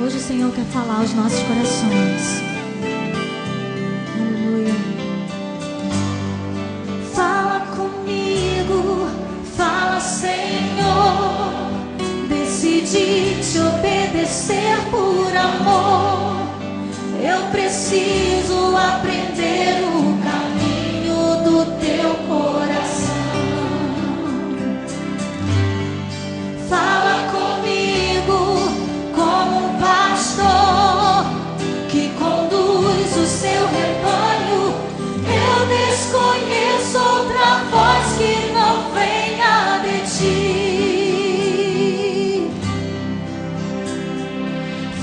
Hoje o Senhor quer falar aos nossos corações. Aleluia. Fala comigo, fala, Senhor. Decidi te obedecer por amor. Eu preciso aprender o caminho do teu coração. Fala comigo como um pastor que conduz o seu rebanho. Eu desconheço outra voz que não venha de ti.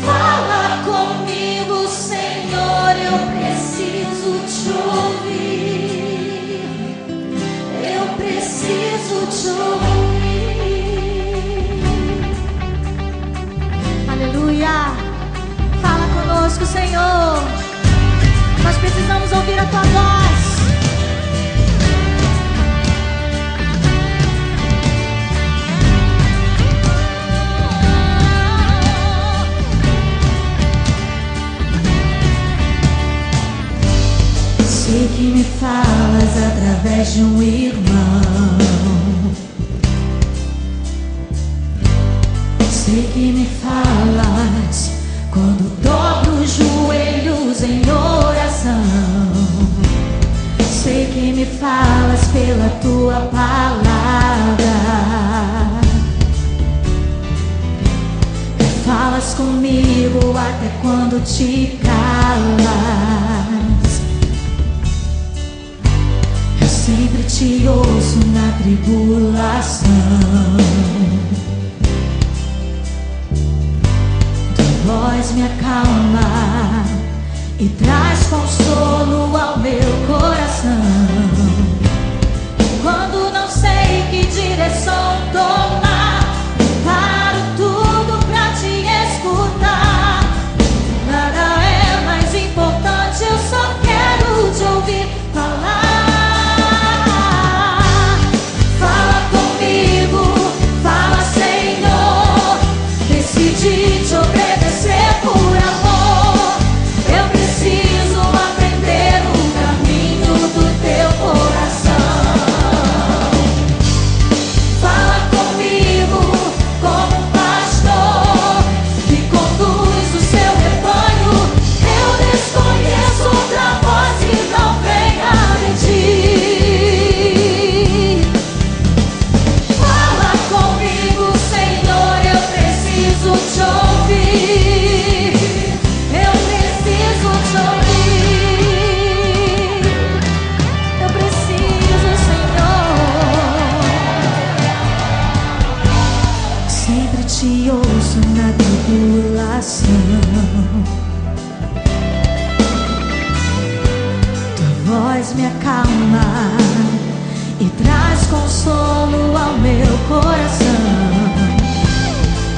Fala comigo, Senhor, eu preciso te ouvir. Eu preciso te ouvir. Aleluia. Fala conosco, Senhor. Nós precisamos ouvir a tua voz. Sei que me falas através de um irmão. Sei que me falas quando dobro os joelhos em oração. Sei que me falas pela tua palavra. Falas comigo até quando te calas. Eu sempre te ouço na tribulação. Voz me acalma e traz consolo ao meu coração. Quando não sei que direção tomar, paro tudo pra te escutar. Nada é mais importante, eu só quero te ouvir falar. Fala comigo, fala, Senhor. Decidi te obedecer por amor. Eu preciso aprender o caminho do teu coração. Fala comigo como um pastor que conduz o seu rebanho. Eu desconheço outra voz que não venha de ti. Fala comigo, Senhor, eu preciso te ouvir. Eu preciso te ouvir. Eu preciso, Senhor. Sempre te ouço na tribulação. Tua voz me acalma e traz consolo ao meu coração.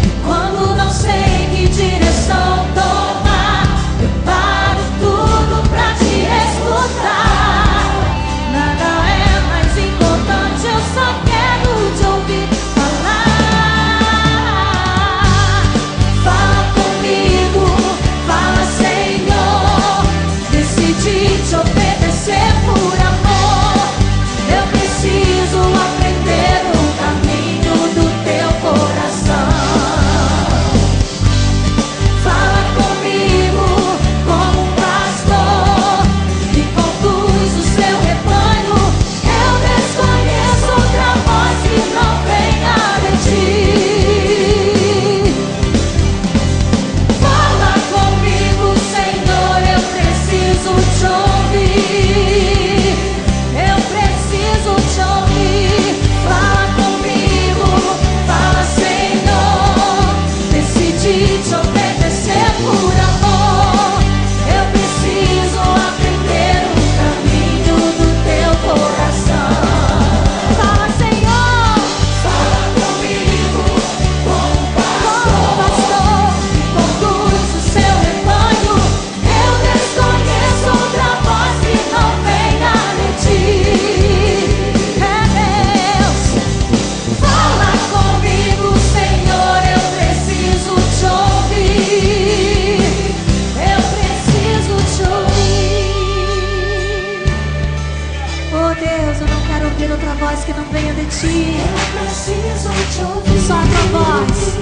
E quando não sei que direção tomar, eu paro tudo pra te escutar. Nada é mais importante, eu só quero te ouvir falar. Fala comigo, fala, Senhor. Decidi te obedecer por amor. Eu preciso aprender o ti. Eu preciso te ouvir. Só a tua voz.